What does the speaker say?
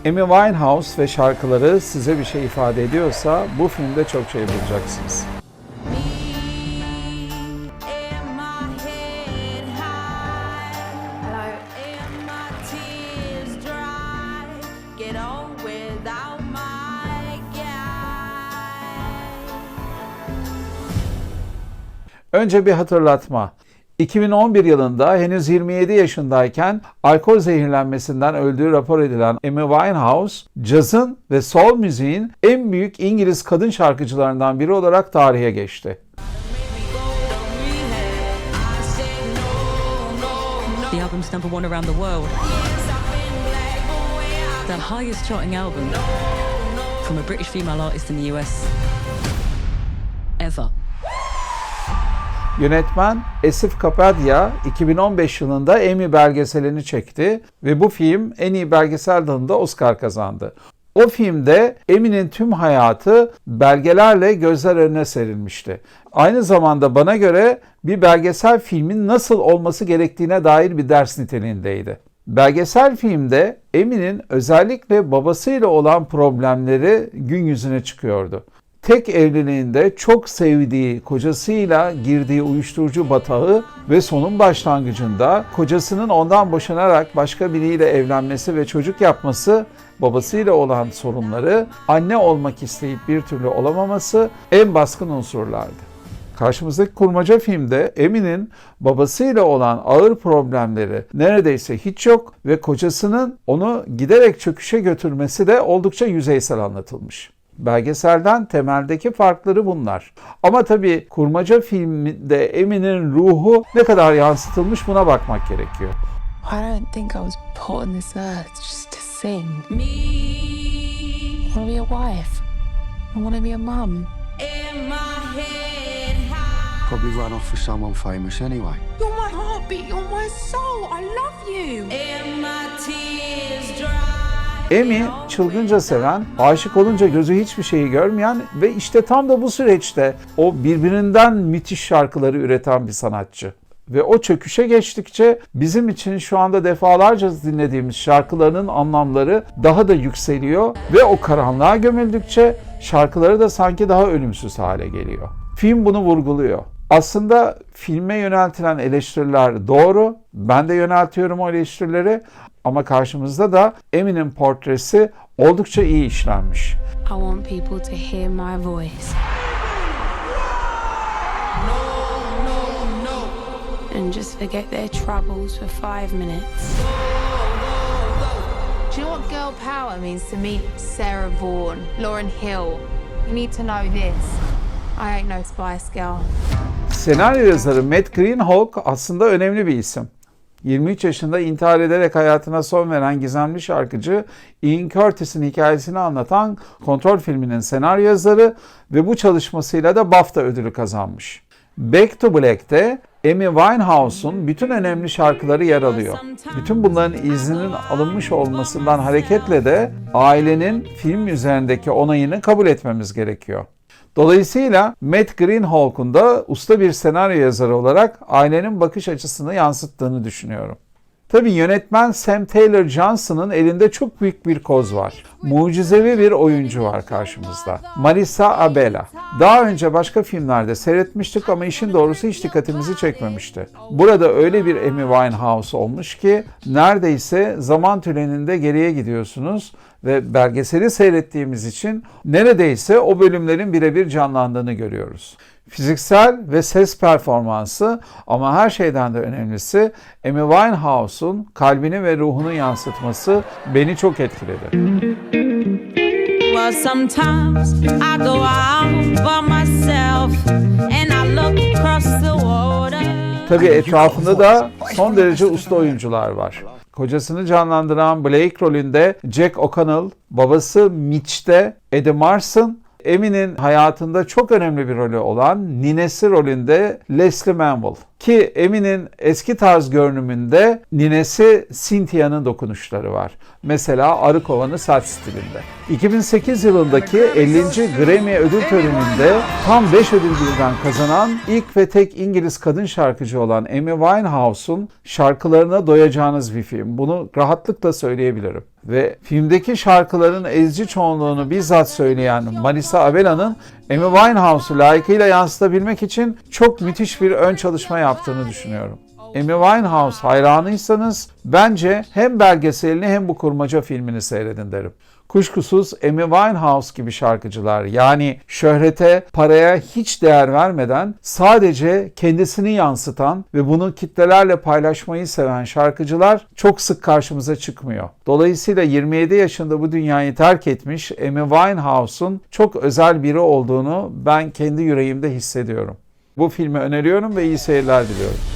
Amy Winehouse ve şarkıları size bir şey ifade ediyorsa bu filmde çok şey bulacaksınız. Önce bir hatırlatma. 2011 yılında henüz 27 yaşındayken alkol zehirlenmesinden öldüğü rapor edilen Amy Winehouse, cazın ve soul müziğin en büyük İngiliz kadın şarkıcılarından biri olarak tarihe geçti. The album's number one around the world. The highest charting album from a British female artist in the US ever. Yönetmen Asif Kapadia 2015 yılında Emmy belgeselini çekti ve bu film en iyi belgesel dalında Oscar kazandı. O filmde Emmy'nin tüm hayatı belgelerle gözler önüne serilmişti. Aynı zamanda bana göre bir belgesel filmin nasıl olması gerektiğine dair bir ders niteliğindeydi. Belgesel filmde Emmy'nin özellikle babasıyla olan problemleri gün yüzüne çıkıyordu. Tek evliliğinde çok sevdiği kocasıyla girdiği uyuşturucu batağı ve sonun başlangıcında kocasının ondan boşanarak başka biriyle evlenmesi ve çocuk yapması, babasıyla olan sorunları, anne olmak isteyip bir türlü olamaması en baskın unsurlardı. Karşımızdaki kurmaca filmde Emmy'nin babasıyla olan ağır problemleri neredeyse hiç yok ve kocasının onu giderek çöküşe götürmesi de oldukça yüzeysel anlatılmış. Belgeselden temeldeki farkları bunlar. Ama tabii kurmaca filmde Emmy'nin ruhu ne kadar yansıtılmış buna bakmak gerekiyor. I don't think I was put on this earth just to sing. I want to be a wife. I want to be a mum. Probably run off with someone famous anyway. You're my heartbeat, you're my soul. I love you. Amy çılgınca seven, aşık olunca gözü hiçbir şeyi görmeyen ve işte tam da bu süreçte o birbirinden müthiş şarkıları üreten bir sanatçı. Ve o çöküşe geçtikçe bizim için şu anda defalarca dinlediğimiz şarkılarının anlamları daha da yükseliyor ve o karanlığa gömüldükçe şarkıları da sanki daha ölümsüz hale geliyor. Film bunu vurguluyor. Aslında filme yöneltilen eleştiriler doğru, ben de yöneltiyorum o eleştirileri ama karşımızda da Emmy'nin portresi oldukça iyi işlenmiş. I want people to hear my voice. And just forget their troubles for 5 minutes. Do you know what girl power means to me? Sarah Vaughan, Lauryn Hill. You need to know this. I ain't no Spice Girl. Senaryo yazarı Matt Greenhalgh aslında önemli bir isim. 23 yaşında intihar ederek hayatına son veren gizemli şarkıcı Ian Curtis'in hikayesini anlatan Kontrol filminin senaryo yazarı ve bu çalışmasıyla da BAFTA ödülü kazanmış. Back to Black'te Amy Winehouse'un bütün önemli şarkıları yer alıyor. Bütün bunların izninin alınmış olmasından hareketle de ailenin film üzerindeki onayını kabul etmemiz gerekiyor. Dolayısıyla Matt Greenhalgh'un da usta bir senaryo yazarı olarak ailenin bakış açısını yansıttığını düşünüyorum. Tabii yönetmen Sam Taylor Johnson'ın elinde çok büyük bir koz var. Mucizevi bir oyuncu var karşımızda. Marisa Abela. Daha önce başka filmlerde seyretmiştik ama işin doğrusu hiç dikkatimizi çekmemişti. Burada öyle bir Amy Winehouse olmuş ki neredeyse zaman tünelinde geriye gidiyorsunuz ve belgeseli seyrettiğimiz için neredeyse o bölümlerin birebir canlandığını görüyoruz. Fiziksel ve ses performansı ama her şeyden de önemlisi Amy Winehouse'un kalbini ve ruhunu yansıtması beni çok etkiledi. Well, sometimes I go out by myself and I look across the water. Tabii etrafında da son derece usta oyuncular var. Kocasını canlandıran Blake rolünde Jack O'Connell, babası Mitch'te Eddie Marsan, Emmy'nin hayatında çok önemli bir rolü olan ninesi rolünde Leslie Manville. Ki Emmy'nin eski tarz görünümünde ninesi Cynthia'nın dokunuşları var. Mesela arı kovanı saç stilinde. 2008 yılındaki 50. Grammy ödül töreninde tam 5 ödül birden kazanan ilk ve tek İngiliz kadın şarkıcı olan Amy Winehouse'un şarkılarına doyacağınız bir film. Bunu rahatlıkla söyleyebilirim. Ve filmdeki şarkıların ezici çoğunluğunu bizzat söyleyen Marisa Abela'nın Amy Winehouse'u layıkıyla yansıtabilmek için çok müthiş bir ön çalışma yaptığını düşünüyorum. Amy Winehouse hayranıysanız bence hem belgeselini hem bu kurmaca filmini seyredin derim. Kuşkusuz Amy Winehouse gibi şarkıcılar, yani şöhrete, paraya hiç değer vermeden sadece kendisini yansıtan ve bunu kitlelerle paylaşmayı seven şarkıcılar çok sık karşımıza çıkmıyor. Dolayısıyla 27 yaşında bu dünyayı terk etmiş Amy Winehouse'un çok özel biri olduğunu ben kendi yüreğimde hissediyorum. Bu filmi öneriyorum ve iyi seyirler diliyorum.